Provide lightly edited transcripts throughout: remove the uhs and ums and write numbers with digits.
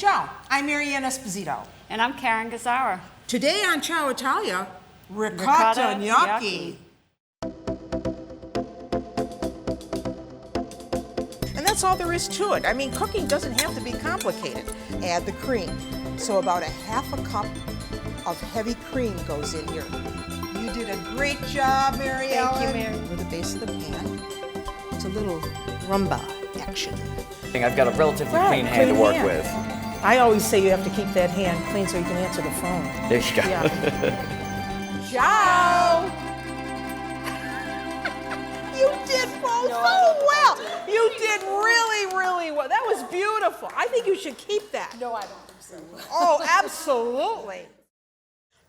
Ciao, I'm Mary Ann Esposito. And I'm Karen Gazzara. Today on Ciao Italia, ricotta gnocchi. And that's all there is to it. I mean, cooking doesn't have to be complicated. Add the cream. So about a half a cup of heavy cream goes in here. You did a great job, Mary Ellen. Thank you, Mary. Over the base of the pan. It's a little rumba action. I've got a relatively clean hand to work with. I always say you have to keep that hand clean so you can answer the phone. There you go. Yeah. Ciao! You did both so well. You did really, really well. That was beautiful. I think you should keep that. No, I don't think so. Oh, absolutely.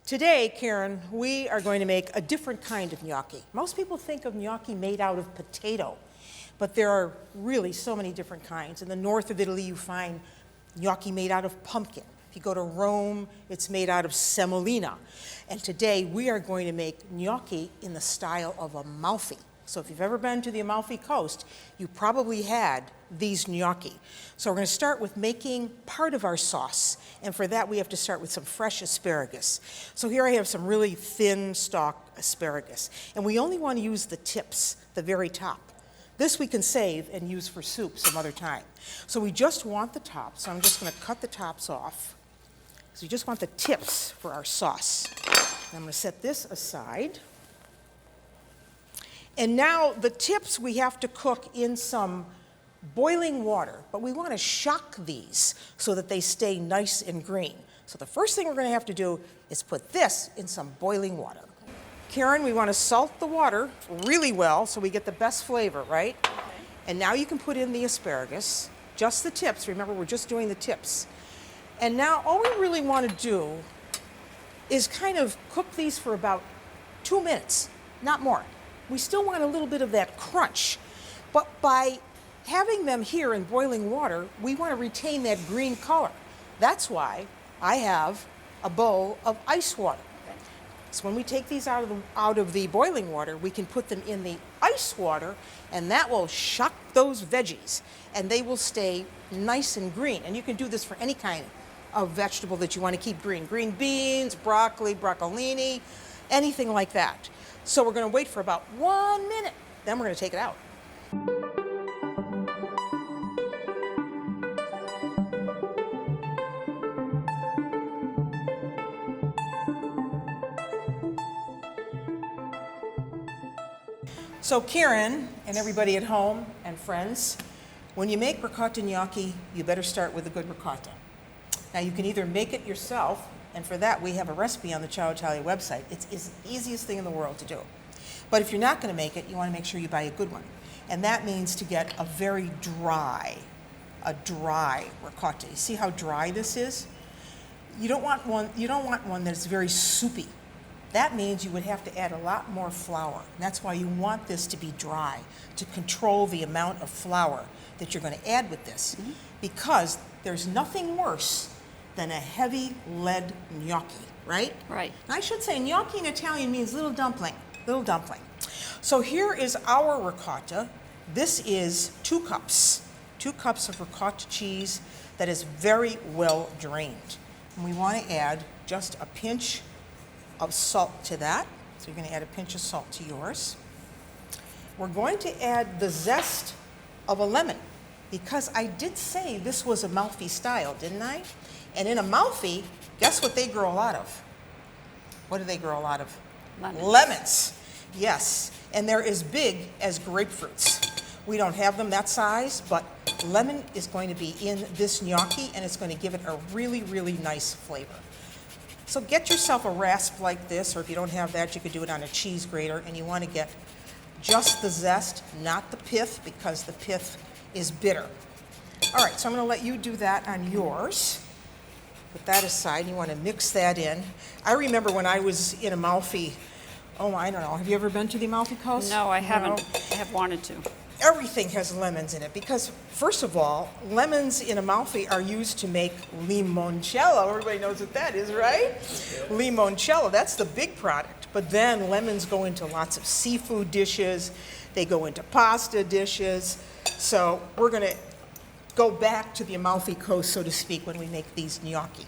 Today, Karen, we are going to make a different kind of gnocchi. Most people think of gnocchi made out of potato, but there are really so many different kinds. In the north of Italy, you find gnocchi made out of pumpkin. If you go to Rome, it's made out of semolina. And today, we are going to make gnocchi in the style of Amalfi. So if you've ever been to the Amalfi Coast, you probably had these gnocchi. So we're going to start with making part of our sauce. And for that, we have to start with some fresh asparagus. So here I have some really thin stalk asparagus. And we only want to use the tips, the very top. This we can save and use for soup some other time. So we just want the tops. So I'm just going to cut the tops off. So we just want the tips for our sauce. And I'm going to set this aside. And now the tips we have to cook in some boiling water, but we want to shock these so that they stay nice and green. So the first thing we're going to have to do is put this in some boiling water. Karen, we want to salt the water really well so we get the best flavor, right? Okay. And now you can put in the asparagus, just the tips. Remember, we're just doing the tips. And now all we really want to do is kind of cook these for about 2 minutes, not more. We still want a little bit of that crunch, but by having them here in boiling water, we want to retain that green color. That's why I have a bowl of ice water. So when we take these out of the boiling water, we can put them in the ice water, and that will shock those veggies, and they will stay nice and green. And you can do this for any kind of vegetable that you want to keep green. Green beans, broccoli, broccolini, anything like that. So we're going to wait for about 1 minute, then we're going to take it out. So Karen and everybody at home and friends, when you make ricotta gnocchi, you better start with a good ricotta. Now you can either make it yourself, and for that we have a recipe on the Ciao Italia website. It's the easiest thing in the world to do. But if you're not going to make it, you want to make sure you buy a good one. And that means to get a very dry ricotta. You see how dry this is? You don't want one that's very soupy. That means you would have to add a lot more flour. And that's why you want this to be dry, to control the amount of flour that you're going to add with this. Mm-hmm. Because there's nothing worse than a heavy lead gnocchi, right? Right. And I should say gnocchi in Italian means little dumpling. So here is our ricotta. This is 2 cups. 2 cups of ricotta cheese that is very well drained. And we want to add just a pinch of salt to that. So you're going to add a pinch of salt to yours. We're going to add the zest of a lemon, because I did say this was Amalfi-style, didn't I? And in Amalfi, guess what they grow a lot of? What do they grow a lot of? Lemons. Yes. And they're as big as grapefruits. We don't have them that size, but lemon is going to be in this gnocchi, and it's going to give it a really, really nice flavor. So get yourself a rasp like this, or if you don't have that, you could do it on a cheese grater, and you want to get just the zest, not the pith, because the pith is bitter. All right, so I'm going to let you do that on yours. Put that aside. You want to mix that in. I remember when I was in Amalfi, I don't know. Have you ever been to the Amalfi Coast? No, I haven't. I have wanted to. Everything has lemons in it because, first of all, lemons in Amalfi are used to make limoncello. Everybody knows what that is, right? Limoncello, that's the big product. But then lemons go into lots of seafood dishes. They go into pasta dishes. So we're going to go back to the Amalfi Coast, so to speak, when we make these gnocchi.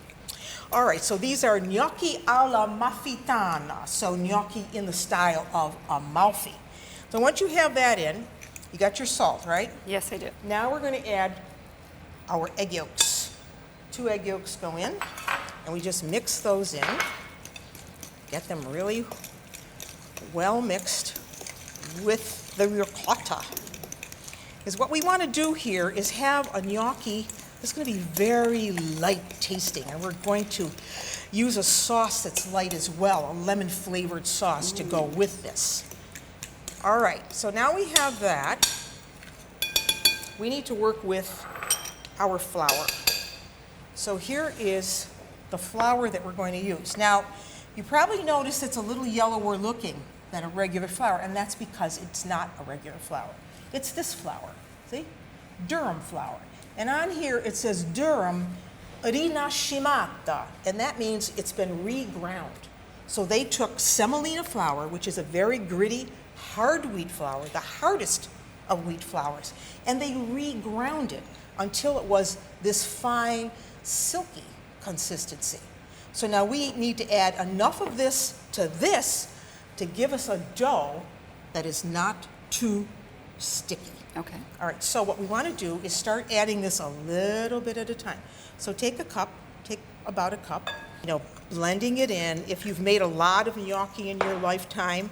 All right, so these are gnocchi alla malfitana, so gnocchi in the style of Amalfi. So once you have that in, you got your salt, right? Yes, I do. Now we're going to add our egg yolks. 2 egg yolks go in, and we just mix those in. Get them really well mixed with the ricotta. Because what we want to do here is have a gnocchi that's going to be very light tasting, and we're going to use a sauce that's light as well, a lemon flavored sauce to go with this. All right, so now we have that. We need to work with our flour. So here is the flour that we're going to use. Now, you probably noticed it's a little yellower looking than a regular flour, and that's because it's not a regular flour. It's this flour, see? Durum flour. And on here it says Durum rinascimata, and that means it's been reground. So they took semolina flour, which is a very gritty, hard wheat flour, the hardest of wheat flours, and they reground it until it was this fine, silky consistency. So now we need to add enough of this to give us a dough that is not too sticky. Okay. All right, so what we want to do is start adding this a little bit at a time. So take about a cup, blending it in. If you've made a lot of gnocchi in your lifetime,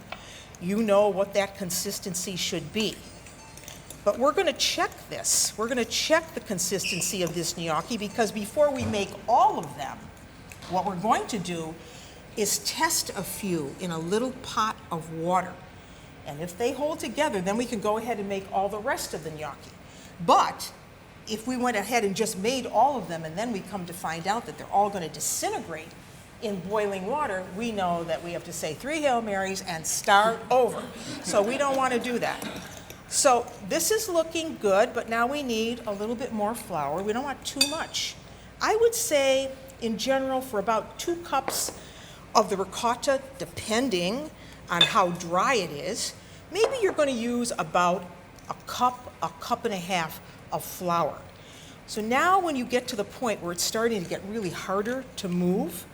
you know what that consistency should be. But we're going to check this. We're going to check the consistency of this gnocchi, because before we make all of them, what we're going to do is test a few in a little pot of water. And if they hold together, then we can go ahead and make all the rest of the gnocchi. But if we went ahead and just made all of them, and then we come to find out that they're all going to disintegrate in boiling water, we know that we have to say 3 Hail Marys and start over. So we don't want to do that. So this is looking good, but now we need a little bit more flour. We don't want too much. I would say, in general, for about 2 cups of the ricotta, depending on how dry it is, maybe you're going to use about a cup and a half of flour. So now when you get to the point where it's starting to get really harder to move,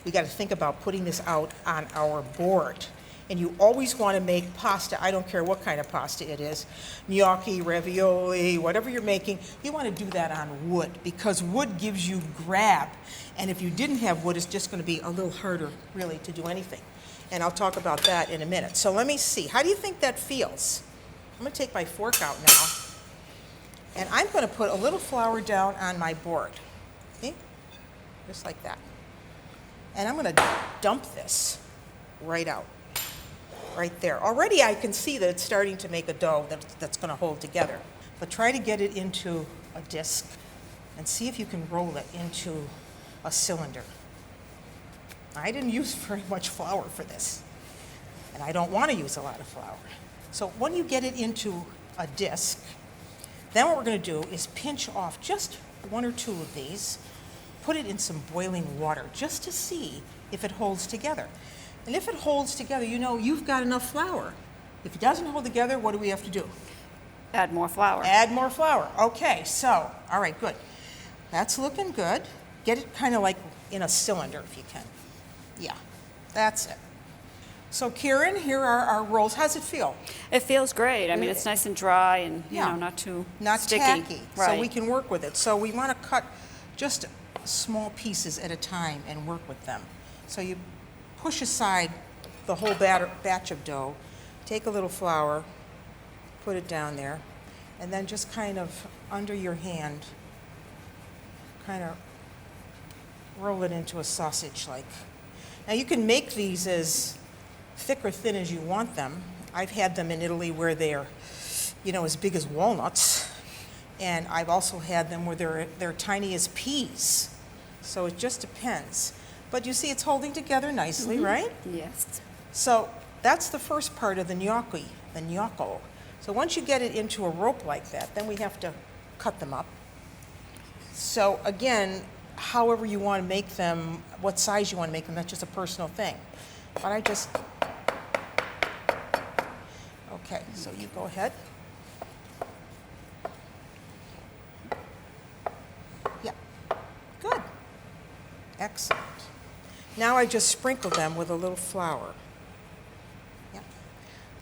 we got to think about putting this out on our board. And you always want to make pasta. I don't care what kind of pasta it is, gnocchi, ravioli, whatever you're making, you want to do that on wood, because wood gives you grab. And if you didn't have wood, it's just going to be a little harder, really, to do anything. And I'll talk about that in a minute. So let me see. How do you think that feels? I'm going to take my fork out now, and I'm going to put a little flour down on my board. See? Just like that. And I'm going to dump this right out. Right there. Already I can see that it's starting to make a dough that's going to hold together. But try to get it into a disc and see if you can roll it into a cylinder. I didn't use very much flour for this, and I don't want to use a lot of flour. So when you get it into a disc, then what we're going to do is pinch off just 1 or 2 of these, put it in some boiling water just to see if it holds together. And if it holds together, you've got enough flour. If it doesn't hold together, what do we have to do? Add more flour. Add more flour. Okay, so, all right, good. That's looking good. Get it kind of like in a cylinder if you can. Yeah, that's it. So Kieran, here are our rolls. How's it feel? It feels great. I mean, it's nice and dry and, not too sticky. Tacky, right. so we can work with it. So we want to cut just small pieces at a time and work with them. So you push aside the whole batch of dough, take a little flour, put it down there, and then just kind of under your hand, kind of roll it into a sausage-like. Now you can make these as thick or thin as you want them. I've had them in Italy where they're, as big as walnuts, and I've also had them where they're tiny as peas. So it just depends. But you see it's holding together nicely, right? Yes. So that's the first part of the gnocchi, the gnocco. So once you get it into a rope like that, then we have to cut them up. So again, however you want to make them, what size you want to make them, that's just a personal thing. But okay, so you go ahead. Excellent. Now I just sprinkle them with a little flour. Yeah.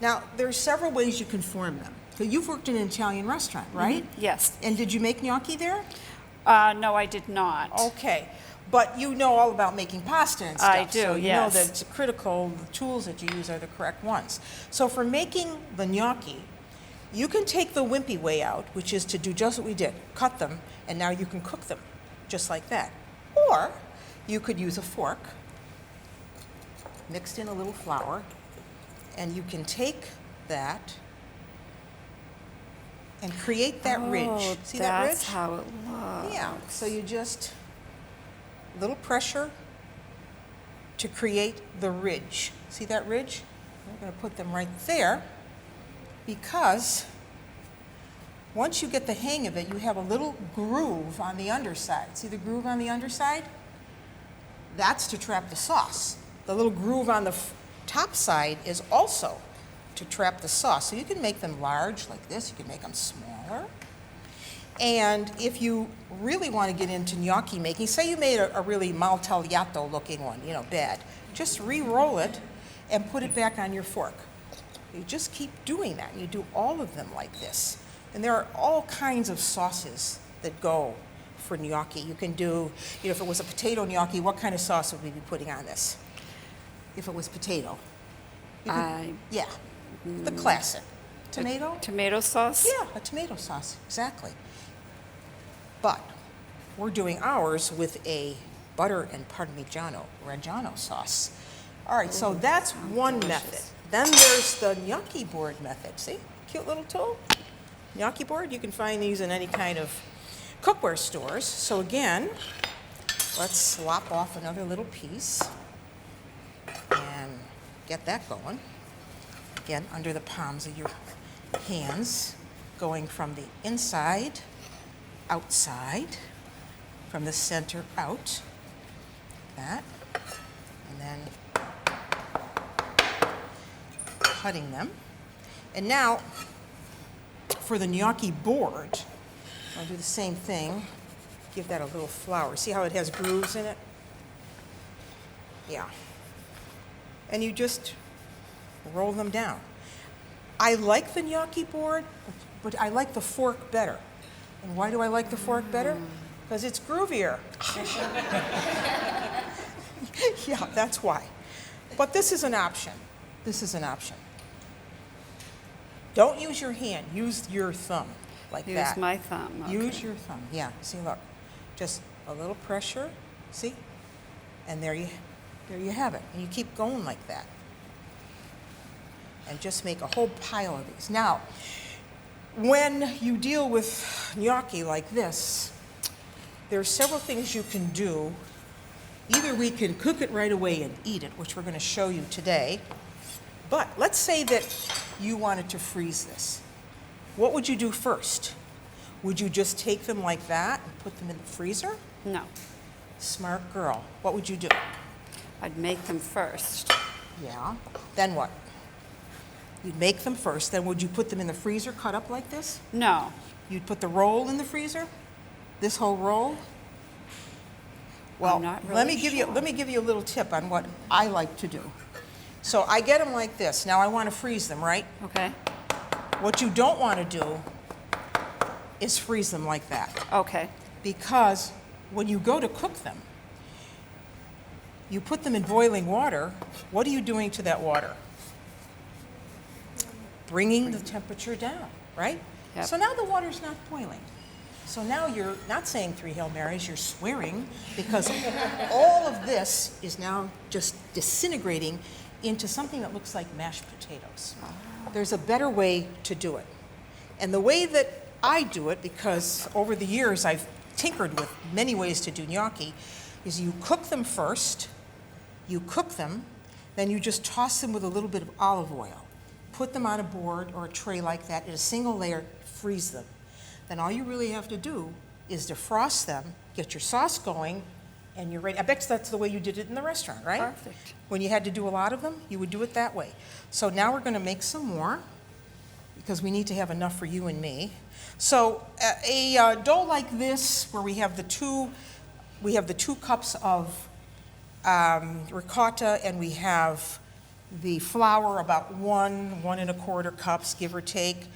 Now, there's several ways you can form them. So you've worked in an Italian restaurant, right? Yes. And did you make gnocchi there? No, I did not. Okay. But you know all about making pasta and stuff. I do, so you yes. know that it's critical, the tools that you use are the correct ones. So for making the gnocchi, you can take the wimpy way out, which is to do just what we did, cut them, and now you can cook them just like that. Or you could use a fork, mixed in a little flour, and you can take that and create that ridge. See that ridge? That's how it looks. Yeah, so you just, little pressure to create the ridge. See that ridge? I'm going to put them right there because once you get the hang of it, you have a little groove on the underside. See the groove on the underside? That's to trap the sauce. The little groove on the top side is also to trap the sauce. So you can make them large like this. You can make them smaller. And if you really want to get into gnocchi making, say you made a really mal tagliato looking one, bad, just re-roll it and put it back on your fork. You just keep doing that. You do all of them like this. And there are all kinds of sauces that go for gnocchi. You can do, if it was a potato gnocchi, what kind of sauce would we be putting on this? If it was potato. Yeah, the classic. Tomato? Tomato sauce? Yeah, a tomato sauce, exactly. But we're doing ours with a butter and Reggiano sauce. All right, so that's one method. Then there's the gnocchi board method. See, cute little tool. Gnocchi board, you can find these in any kind of cookware stores. So again, let's slop off another little piece and get that going. Again, under the palms of your hands, going from the inside, outside, from the center out, like that, and then cutting them. And now, for the gnocchi board, I'll do the same thing. Give that a little flour. See how it has grooves in it? Yeah. And you just roll them down. I like the gnocchi board, but I like the fork better. And why do I like the fork better? Because it's groovier. Yeah, that's why. But this is an option. This is an option. Don't use your hand. Use your thumb, like that. Use my thumb. Okay. Use your thumb. Yeah. See, look. Just a little pressure. See? And there you have it. And you keep going like that. And just make a whole pile of these. Now, when you deal with gnocchi like this, there are several things you can do. Either we can cook it right away and eat it, which we're going to show you today. But let's say that you wanted to freeze this. What would you do first? Would you just take them like that and put them in the freezer? No. Smart girl. What would you do? I'd make them first. Yeah. Then what? You'd make them first. Then would you put them in the freezer cut up like this? No. You'd put the roll in the freezer? This whole roll? Well, I'm not really let me give you a little tip on what I like to do. So I get them like this. Now I want to freeze them, right? Okay. What you don't want to do is freeze them like that. Okay. Because when you go to cook them, you put them in boiling water. What are you doing to that water? Bringing the temperature down, right? Yep. So now the water's not boiling. So now you're not saying 3 Hail Marys, you're swearing, because all of this is now just disintegrating into something that looks like mashed potatoes. There's a better way to do it. And the way that I do it, because over the years I've tinkered with many ways to do gnocchi, is you cook them first, then you just toss them with a little bit of olive oil. Put them on a board or a tray like that in a single layer, freeze them. Then all you really have to do is defrost them, get your sauce going, and you're ready. I bet that's the way you did it in the restaurant, right? Perfect. When you had to do a lot of them, you would do it that way. So now we're going to make some more because we need to have enough for you and me. So a dough like this, where we have the 2 cups of ricotta, and we have the flour about 1.25 cups, give or take.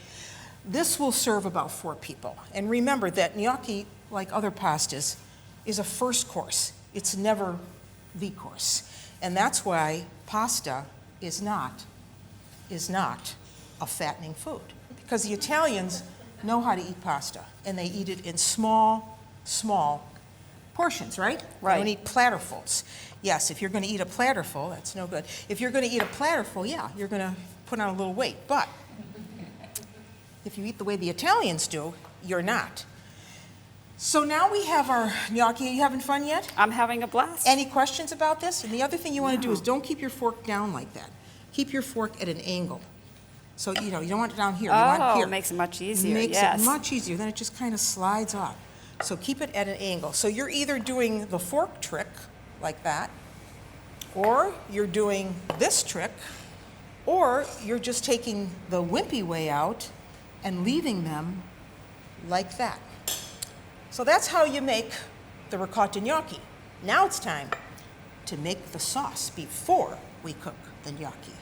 This will serve about 4 people. And remember that gnocchi, like other pastas, is a first course. It's never the course. And that's why pasta is not a fattening food. Because the Italians know how to eat pasta, and they eat it in small portions, right? Right. They don't eat platterfuls. Yes, if you're going to eat a platterful, that's no good. If you're going to eat a platterful, yeah, you're going to put on a little weight. But if you eat the way the Italians do, you're not. So now we have our gnocchi. Are you having fun yet? I'm having a blast. Any questions about this? And the other thing you want to do is don't keep your fork down like that. Keep your fork at an angle. So, you don't want it down here. You want it here. It makes it much easier, Makes yes. it much easier. Then it just kind of slides off. So keep it at an angle. So you're either doing the fork trick like that, or you're doing this trick, or you're just taking the wimpy way out and leaving them like that. So that's how you make the ricotta gnocchi. Now it's time to make the sauce before we cook the gnocchi.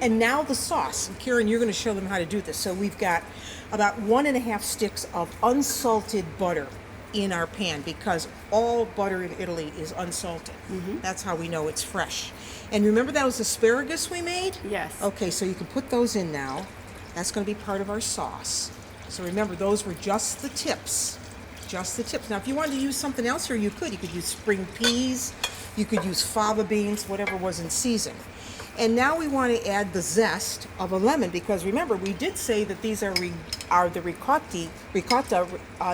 And now the sauce. And Karen, you're going to show them how to do this. So we've got about 1.5 sticks of unsalted butter in our pan, because all butter in Italy is unsalted. Mm-hmm. That's how we know it's fresh. And remember those asparagus we made? Yes. Okay, so you can put those in now. That's going to be part of our sauce. So remember, those were just the tips. Just the tips. Now, if you wanted to use something else here, you could. You could use spring peas. You could use fava beans, whatever was in season. And now we want to add the zest of a lemon, because remember, we did say that these are the ricotta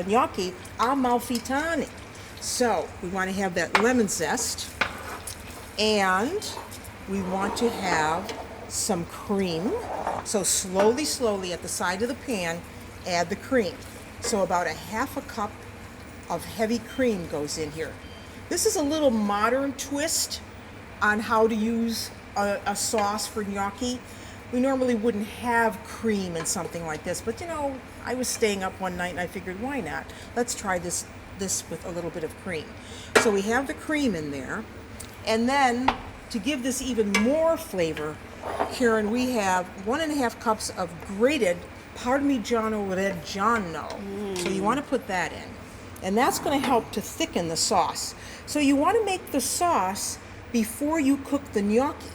gnocchi amalfi-style. So we want to have that lemon zest, and we want to have some cream. So slowly at the side of the pan, add the cream. So about 1/2 cup of heavy cream goes in here. This is a little modern twist on how to use a sauce for gnocchi. We normally wouldn't have cream in something like this, but I was staying up one night and I figured, why not? Let's try this with a little bit of cream. So we have the cream in there, and then to give this even more flavor, Karen, we have 1.5 cups of grated Parmigiano Reggiano. So you want to put that in, and that's going to help to thicken the sauce. So you want to make the sauce before you cook the gnocchi,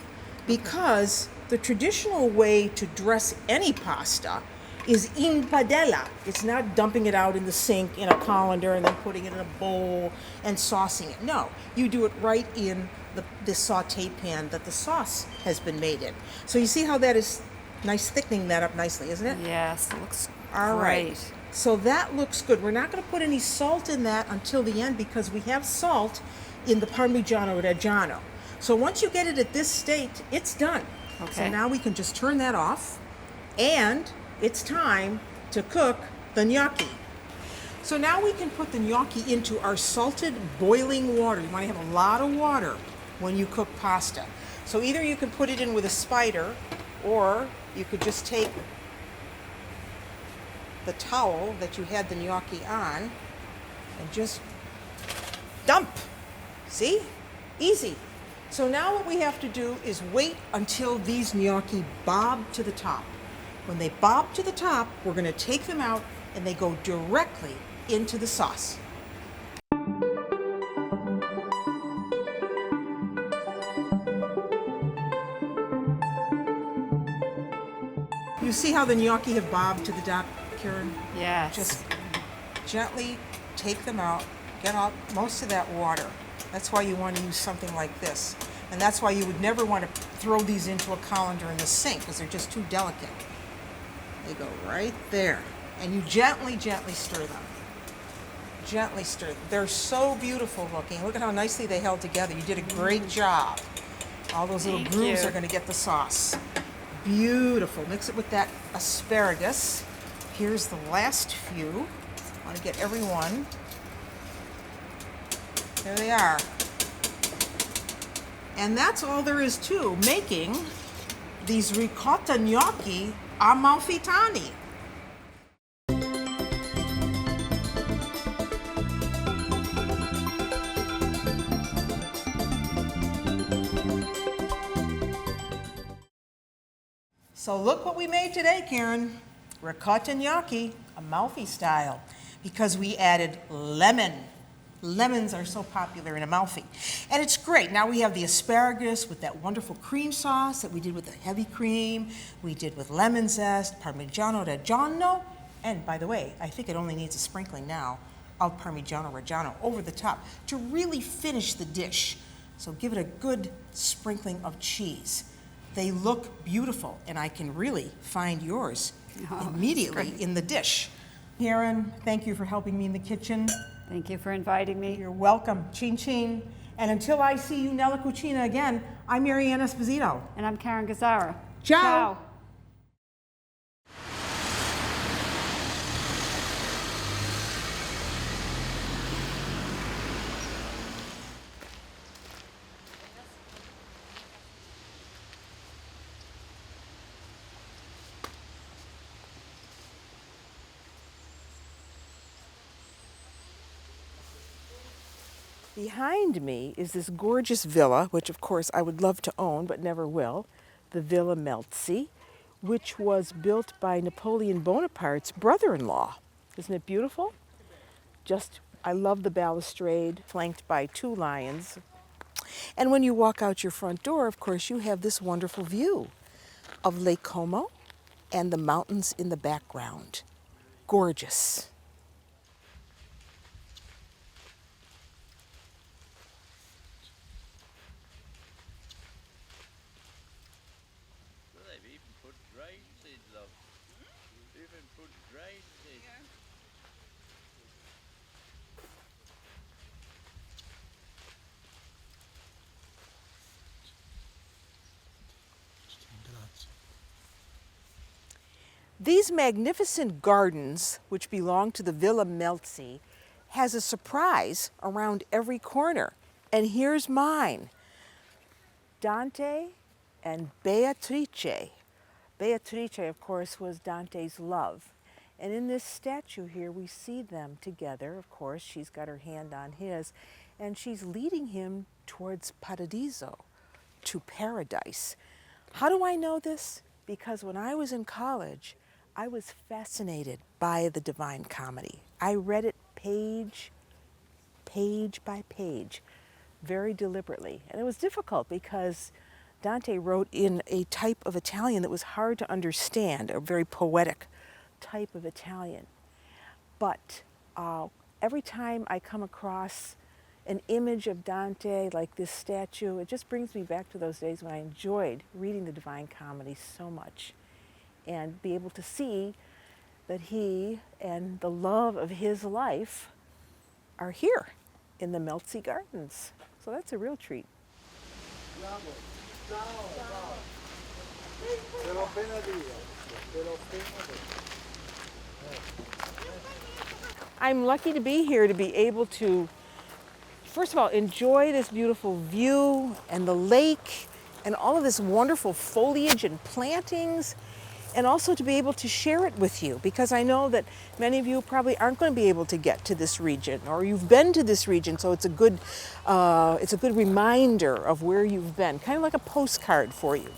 because the traditional way to dress any pasta is in padella. It's not dumping it out in the sink in a colander and then putting it in a bowl and saucing it. No, you do it right in the saute pan that the sauce has been made in. So you see how that is nice, thickening that up nicely, isn't it? Yes, it looks All great. right. So that looks good. We're not going to put any salt in that until the end, because we have salt in the Parmigiano Reggiano. So once you get it at this state, it's done. Okay. So now we can just turn that off, and it's time to cook the gnocchi. So now we can put the gnocchi into our salted boiling water. You want to have a lot of water when you cook pasta. So either you can put it in with a spider, or you could just take the towel that you had the gnocchi on and just dump. See? Easy. So now what we have to do is wait until these gnocchi bob to the top. When they bob to the top, we're going to take them out, and they go directly into the sauce. You see how the gnocchi have bobbed to the top, Karen? Yes. Just gently take them out, get out most of that water. That's why you want to use something like this. And that's why you would never want to throw these into a colander in the sink, because they're just too delicate. They go right there. And you gently stir them. Gently stir them. They're so beautiful looking. Look at how nicely they held together. You did a great job. All those little Thank grooves you. are going to get the sauce. Beautiful. Mix it with that asparagus. Here's the last few. I want to get every one. There they are. And that's all there is to making these ricotta gnocchi amalfitani. So look what we made today, Karen. Ricotta gnocchi, Amalfi-style, because we added lemon. Lemons are so popular in Amalfi. And it's great. Now we have the asparagus with that wonderful cream sauce that we did with the heavy cream. We did with lemon zest, Parmigiano Reggiano. And by the way, I think it only needs a sprinkling now of Parmigiano Reggiano over the top to really finish the dish. So give it a good sprinkling of cheese. They look beautiful, and I can really find yours immediately in the dish. Karen, thank you for helping me in the kitchen. Thank you for inviting me. You're welcome. Chin chin. And until I see you Nella Cucina again, I'm Mary Ann Esposito. And I'm Karen Gazzara. Ciao. Ciao. Behind me is this gorgeous villa, which of course I would love to own but never will, the Villa Melzi, which was built by Napoleon Bonaparte's brother-in-law. Isn't it beautiful? I love the balustrade flanked by 2 lions. And when you walk out your front door, of course, you have this wonderful view of Lake Como and the mountains in the background. Gorgeous. They've even put drains in, love. Even put drains in. These magnificent gardens, which belong to the Villa Melzi, has a surprise around every corner. And here's mine. Dante and Beatrice. Beatrice, of course, was Dante's love. And in this statue here, we see them together. Of course, she's got her hand on his, and she's leading him towards Paradiso, to paradise. How do I know this? Because when I was in college, I was fascinated by the Divine Comedy. I read it page by page, very deliberately. And it was difficult because Dante wrote in a type of Italian that was hard to understand, a very poetic type of Italian. But every time I come across an image of Dante like this statue, it just brings me back to those days when I enjoyed reading the Divine Comedy so much, and be able to see that he and the love of his life are here in the Melzi Gardens. So that's a real treat. I'm lucky to be here to be able to, first of all, enjoy this beautiful view and the lake and all of this wonderful foliage and plantings, and also to be able to share it with you, because I know that many of you probably aren't going to be able to get to this region, or you've been to this region, so it's a good reminder of where you've been, kind of like a postcard for you.